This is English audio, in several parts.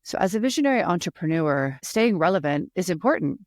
So as a visionary entrepreneur, staying relevant is important.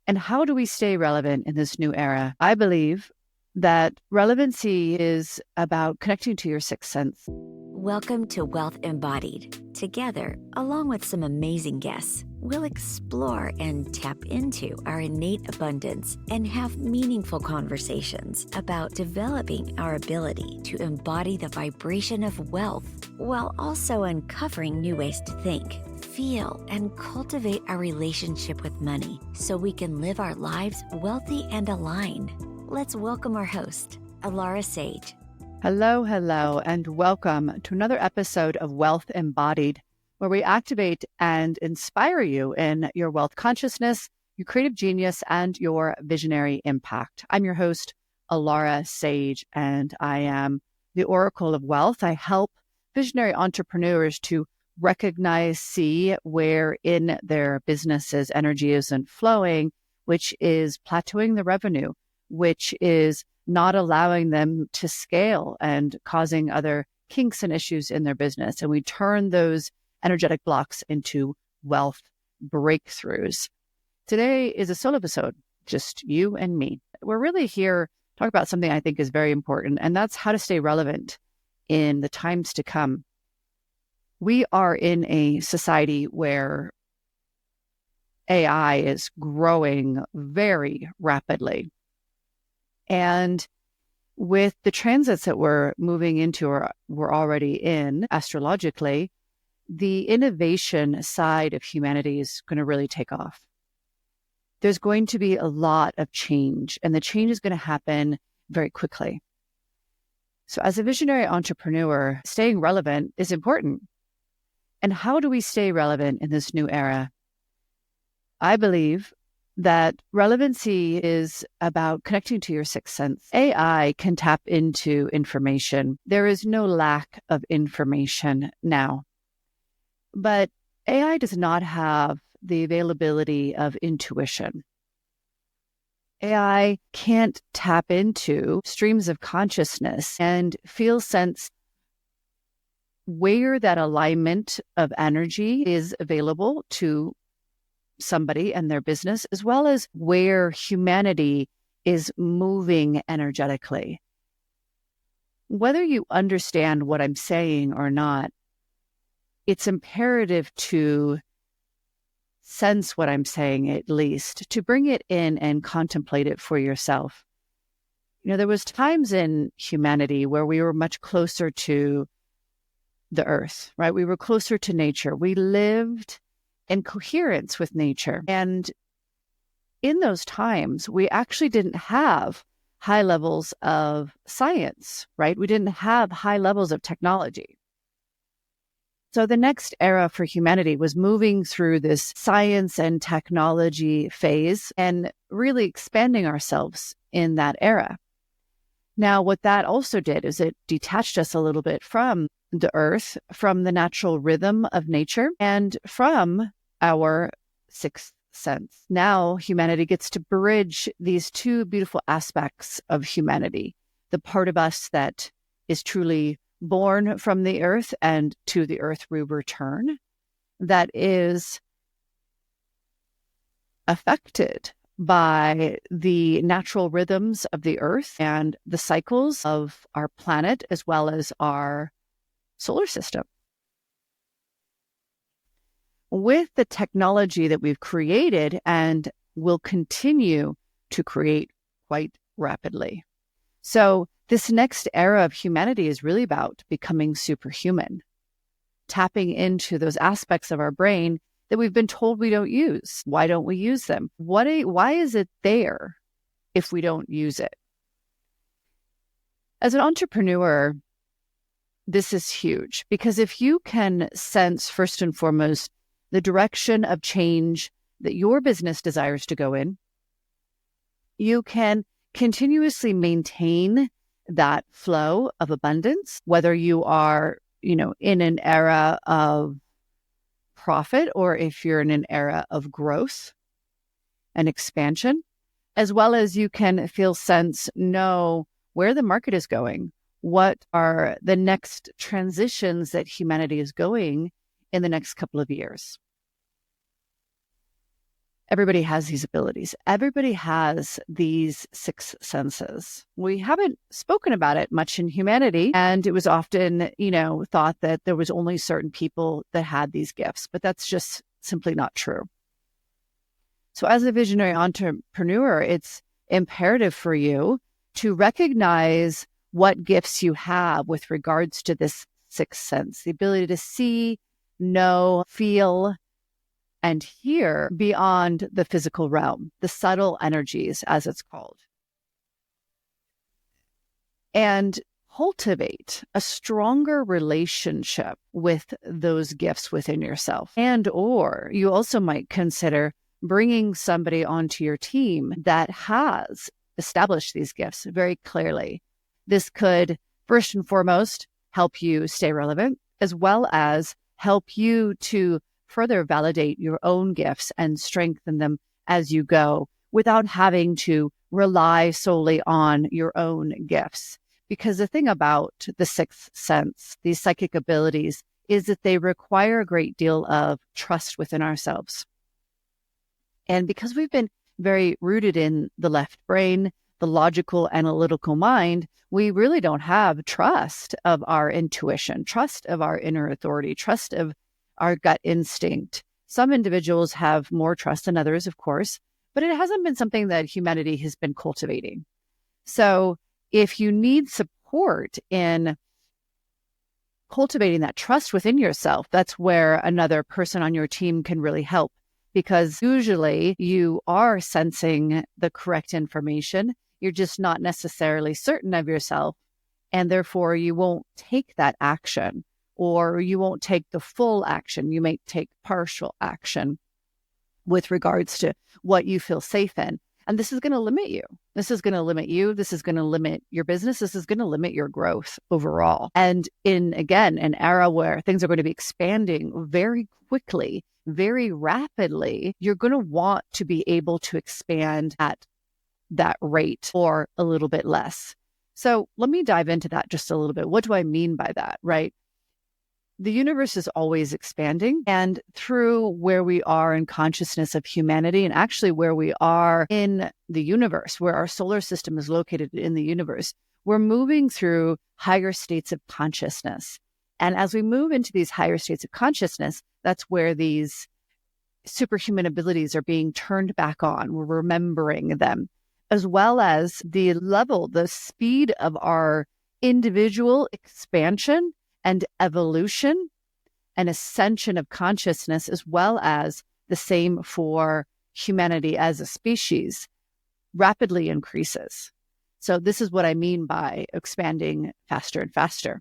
And how do we stay relevant in this new era? I believe that relevancy is about connecting to your sixth sense. Welcome to Wealth Embodied. Together, along with some amazing guests, we'll explore and tap into our innate abundance and have meaningful conversations about developing our ability to embody the vibration of wealth while also uncovering new ways to think, feel, and cultivate our relationship with money so we can live our lives wealthy and aligned. Let's welcome our host, Alara Sage. Hello, and welcome to another episode of Wealth Embodied, where we activate and inspire you in your wealth consciousness, your creative genius, and your visionary impact. I'm your host, Alara Sage, and I am the Oracle of Wealth. I help visionary entrepreneurs to recognize, see where in their businesses energy isn't flowing, which is plateauing the revenue, which is not allowing them to scale and causing other kinks and issues in their business. And we turn those energetic blocks into wealth breakthroughs. Today is a solo episode, just you and me. We're really here to talk about something I think is very important, and that's how to stay relevant in the times to come. We are in a society where AI is growing very rapidly. And with the transits that we're moving into or we're already in astrologically, the innovation side of humanity is going to really take off. There's going to be a lot of change, and the change is going to happen very quickly. So as a visionary entrepreneur, staying relevant is important. And how do we stay relevant in this new era? I believe that relevancy is about connecting to your sixth sense. AI can tap into information. There is no lack of information now. But AI does not have the availability of intuition. AI can't tap into streams of consciousness and sense where that alignment of energy is available to somebody and their business, as well as where humanity is moving energetically. Whether you understand what I'm saying or not, it's imperative to sense what I'm saying, at least, to bring it in and contemplate it for yourself. You know, there was times in humanity where we were much closer to the earth, right? We were closer to nature. We lived in coherence with nature. And in those times, we actually didn't have high levels of science, right? We didn't have high levels of technology. So the next era for humanity was moving through this science and technology phase and really expanding ourselves in that era. Now, what that also did is it detached us a little bit from the earth, from the natural rhythm of nature, and from our sixth sense. Now, humanity gets to bridge these two beautiful aspects of humanity, the part of us that is truly born from the earth and to the earth we return, that is affected by the natural rhythms of the earth and the cycles of our planet, as well as our solar system. With the technology that we've created and will continue to create quite rapidly. So this next era of humanity is really about becoming superhuman, tapping into those aspects of our brain that we've been told we don't use. Why don't we use them? Why is it there if we don't use it? As an entrepreneur, this is huge, because if you can sense, first and foremost, the direction of change that your business desires to go in, you can continuously maintain that flow of abundance, whether you are, in an era of profit or if you're in an era of growth and expansion, as well as you can know where the market is going, what are the next transitions that humanity is going in the next couple of years. Everybody has these abilities. Everybody has these six senses. We haven't spoken about it much in humanity. And it was often, thought that there was only certain people that had these gifts, but that's just simply not true. So as a visionary entrepreneur, it's imperative for you to recognize what gifts you have with regards to this sixth sense, the ability to see, know, feel, and hear beyond the physical realm, the subtle energies, as it's called. And cultivate a stronger relationship with those gifts within yourself. And or you also might consider bringing somebody onto your team that has established these gifts very clearly. This could, first and foremost, help you stay relevant, as well as help you to further validate your own gifts and strengthen them as you go without having to rely solely on your own gifts. Because the thing about the sixth sense, these psychic abilities, is that they require a great deal of trust within ourselves. And because we've been very rooted in the left brain, the logical, analytical mind, we really don't have trust of our intuition, trust of our inner authority, trust of our gut instinct. Some individuals have more trust than others, of course, but it hasn't been something that humanity has been cultivating. So if you need support in cultivating that trust within yourself, that's where another person on your team can really help. Because usually you are sensing the correct information. You're just not necessarily certain of yourself. And therefore, you won't take that action, or you won't take the full action. You may take partial action with regards to what you feel safe in. And this is going to limit you. This is going to limit you. This is going to limit your business. This is going to limit your growth overall. And in, again, an era where things are going to be expanding very quickly, very rapidly, you're going to want to be able to expand at that rate or a little bit less. So let me dive into that just a little bit. What do I mean by that, right? The universe is always expanding, and through where we are in consciousness of humanity, and actually where we are in the universe, where our solar system is located in the universe, we're moving through higher states of consciousness. And as we move into these higher states of consciousness, that's where these superhuman abilities are being turned back on. We're remembering them, as well as the level, the speed of our individual expansion and evolution and ascension of consciousness, as well as the same for humanity as a species, rapidly increases. So this is what I mean by expanding faster and faster.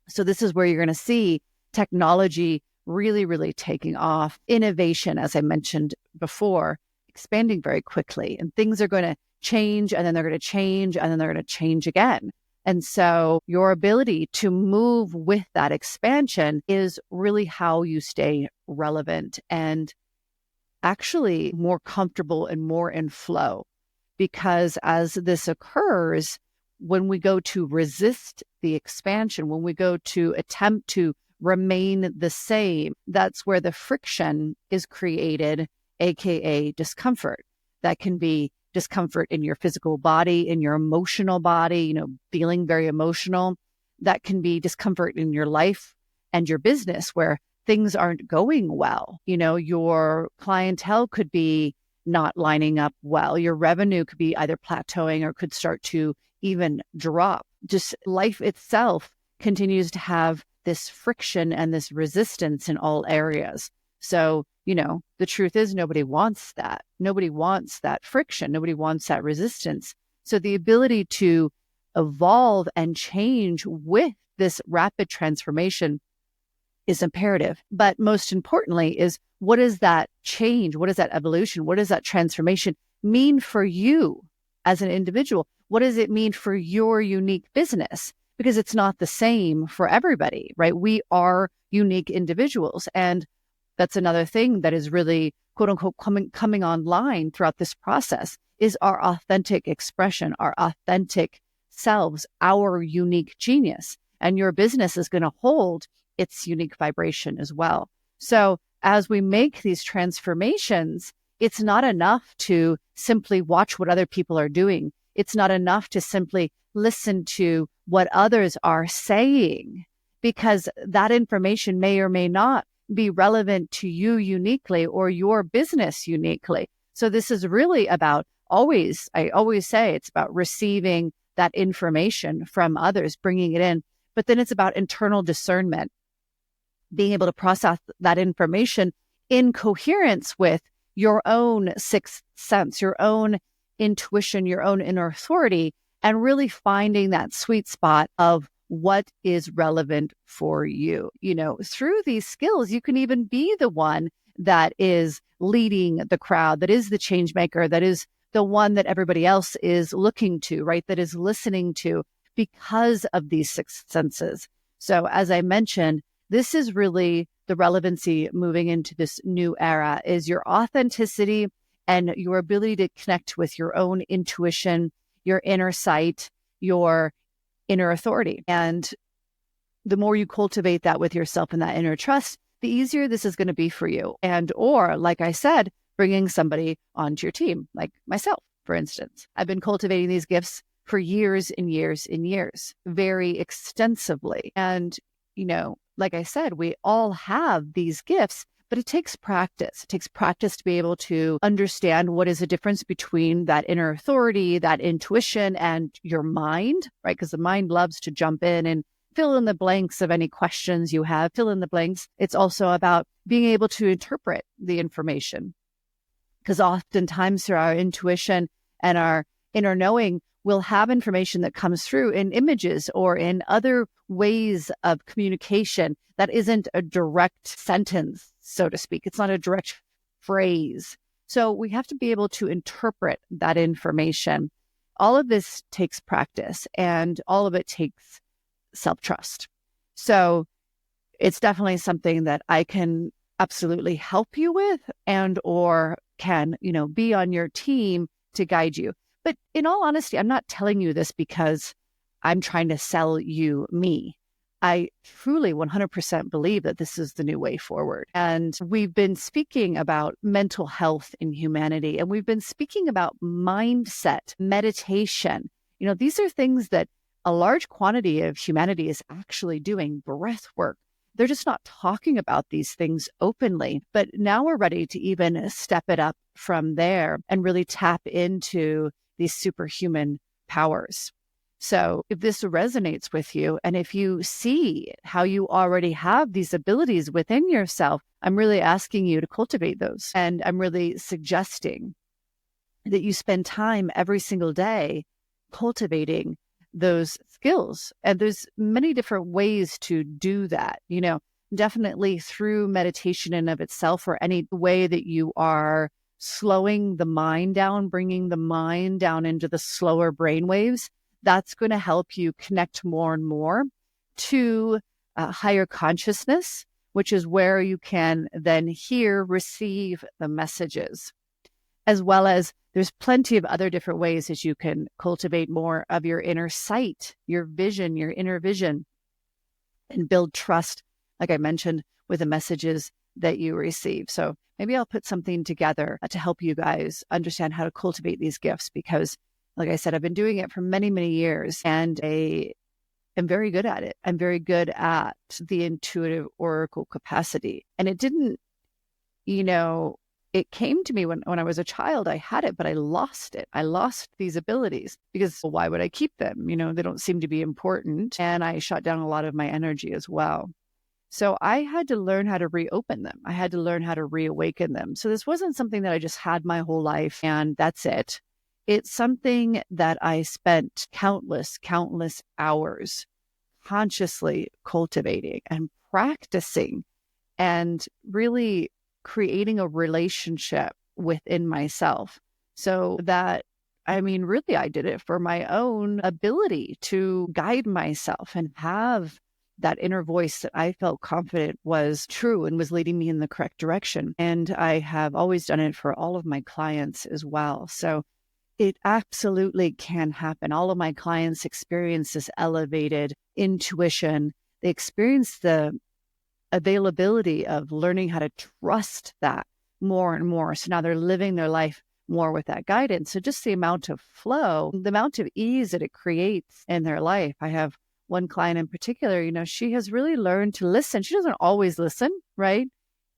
So this is where you're going to see technology really, really taking off. Innovation, as I mentioned before, expanding very quickly. And things are going to change, and then they're going to change, and then they're going to change again. And so your ability to move with that expansion is really how you stay relevant and actually more comfortable and more in flow. Because as this occurs, when we go to resist the expansion, when we go to attempt to remain the same, that's where the friction is created, aka discomfort. That can be discomfort in your physical body, in your emotional body, feeling very emotional. That can be discomfort in your life and your business where things aren't going well. Your clientele could be not lining up well. Your revenue could be either plateauing or could start to even drop. Just life itself continues to have this friction and this resistance in all areas. So, the truth is nobody wants that. Nobody wants that friction. Nobody wants that resistance. So the ability to evolve and change with this rapid transformation is imperative. But most importantly is, what does that change? What does that evolution? What does that transformation mean for you as an individual? What does it mean for your unique business? Because it's not the same for everybody, right? We are unique individuals. And that's another thing that is really, quote unquote, coming online throughout this process is our authentic expression, our authentic selves, our unique genius. And your business is going to hold its unique vibration as well. So as we make these transformations, it's not enough to simply watch what other people are doing. It's not enough to simply listen to what others are saying, because that information may or may not be relevant to you uniquely or your business uniquely. So this is really about I always say it's about receiving that information from others, bringing it in, but then it's about internal discernment, being able to process that information in coherence with your own sixth sense, your own intuition, your own inner authority, and really finding that sweet spot of what is relevant for you. Through these skills, you can even be the one that is leading the crowd, that is the change maker, that is the one that everybody else is looking to, right? That is listening to because of these six senses. So as I mentioned, this is really the relevancy moving into this new era, is your authenticity and your ability to connect with your own intuition, your inner sight, your inner authority. And the more you cultivate that with yourself and that inner trust, the easier this is going to be for you. Or, like I said, bringing somebody onto your team, like myself, for instance. I've been cultivating these gifts for years and years and years, very extensively. And, like I said, we all have these gifts, but it takes practice. It takes practice to be able to understand what is the difference between that inner authority, that intuition, and your mind, right? Because the mind loves to jump in and fill in the blanks of any questions you have, fill in the blanks. It's also about being able to interpret the information, because oftentimes through our intuition and our inner knowing, we'll have information that comes through in images or in other ways of communication that isn't a direct sentence, so to speak. It's not a direct phrase. So we have to be able to interpret that information. All of this takes practice, and all of it takes self-trust. So it's definitely something that I can absolutely help you with, and or can, be on your team to guide you. But in all honesty, I'm not telling you this because I'm trying to sell you me. I truly 100% believe that this is the new way forward. And we've been speaking about mental health in humanity, and we've been speaking about mindset, meditation. These are things that a large quantity of humanity is actually doing, breath work. They're just not talking about these things openly. But now we're ready to even step it up from there and really tap into these superhuman powers. So if this resonates with you, and if you see how you already have these abilities within yourself, I'm really asking you to cultivate those. And I'm really suggesting that you spend time every single day cultivating those skills. And there's many different ways to do that, definitely through meditation in of itself, or any way that you are slowing the mind down, bringing the mind down into the slower brain waves. That's going to help you connect more and more to higher consciousness, which is where you can then receive the messages, as well as there's plenty of other different ways that you can cultivate more of your inner sight, your vision, your inner vision, and build trust, like I mentioned, with the messages that you receive. So maybe I'll put something together to help you guys understand how to cultivate these gifts, because like I said, I've been doing it for many, many years, and I am very good at it. I'm very good at the intuitive oracle capacity. And it didn't, it came to me when I was a child. I had it, but I lost it. I lost these abilities because, well, why would I keep them? They don't seem to be important. And I shut down a lot of my energy as well. So I had to learn how to reopen them. I had to learn how to reawaken them. So this wasn't something that I just had my whole life and that's it. It's something that I spent countless hours consciously cultivating and practicing, and really creating a relationship within myself. So that, really, I did it for my own ability to guide myself and have that inner voice that I felt confident was true and was leading me in the correct direction. And I have always done it for all of my clients as well. So it absolutely can happen. All of my clients experience this elevated intuition. They experience the availability of learning how to trust that more and more. So now they're living their life more with that guidance. So just the amount of flow, the amount of ease that it creates in their life. I have one client in particular, she has really learned to listen. She doesn't always listen, right?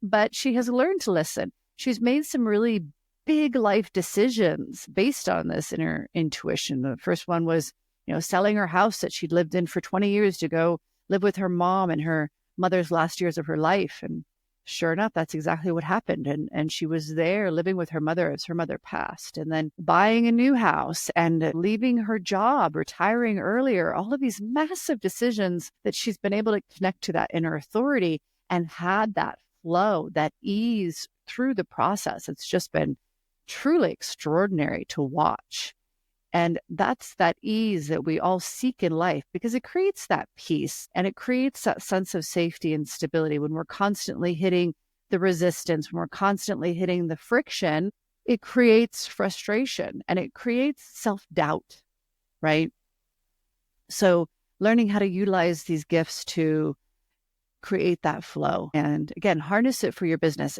But she has learned to listen. She's made some really big life decisions based on this inner intuition. The first one was, selling her house that she'd lived in for 20 years to go live with her mom in her mother's last years of her life. And sure enough, that's exactly what happened. And she was there living with her mother as her mother passed, and then buying a new house and leaving her job, retiring earlier, all of these massive decisions that she's been able to connect to that inner authority and had that flow, that ease through the process. It's just been truly extraordinary to watch. And that's that ease that we all seek in life, because it creates that peace and it creates that sense of safety and stability. When we're constantly hitting the resistance, when we're constantly hitting the friction, it creates frustration and it creates self-doubt, right? So learning how to utilize these gifts to create that flow and, again, harness it for your business.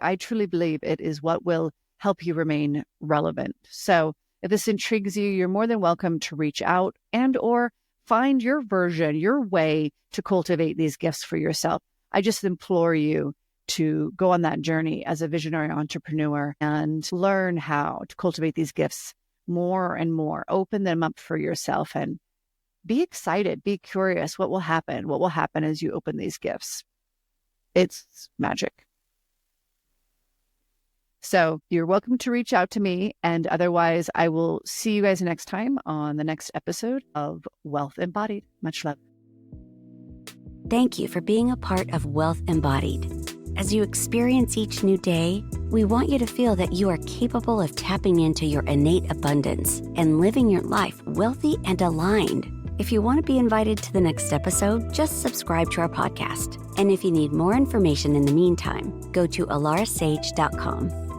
I truly believe it is what will help you remain relevant. So if this intrigues you, you're more than welcome to reach out and or find your version, your way to cultivate these gifts for yourself. I just implore you to go on that journey as a visionary entrepreneur and learn how to cultivate these gifts more and more. Open them up for yourself and be excited, be curious. What will happen? What will happen as you open these gifts? It's magic. So you're welcome to reach out to me. And otherwise, I will see you guys next time on the next episode of Wealth Embodied. Much love. Thank you for being a part of Wealth Embodied. As you experience each new day, we want you to feel that you are capable of tapping into your innate abundance and living your life wealthy and aligned. If you want to be invited to the next episode, just subscribe to our podcast. And if you need more information in the meantime, go to alarasage.com.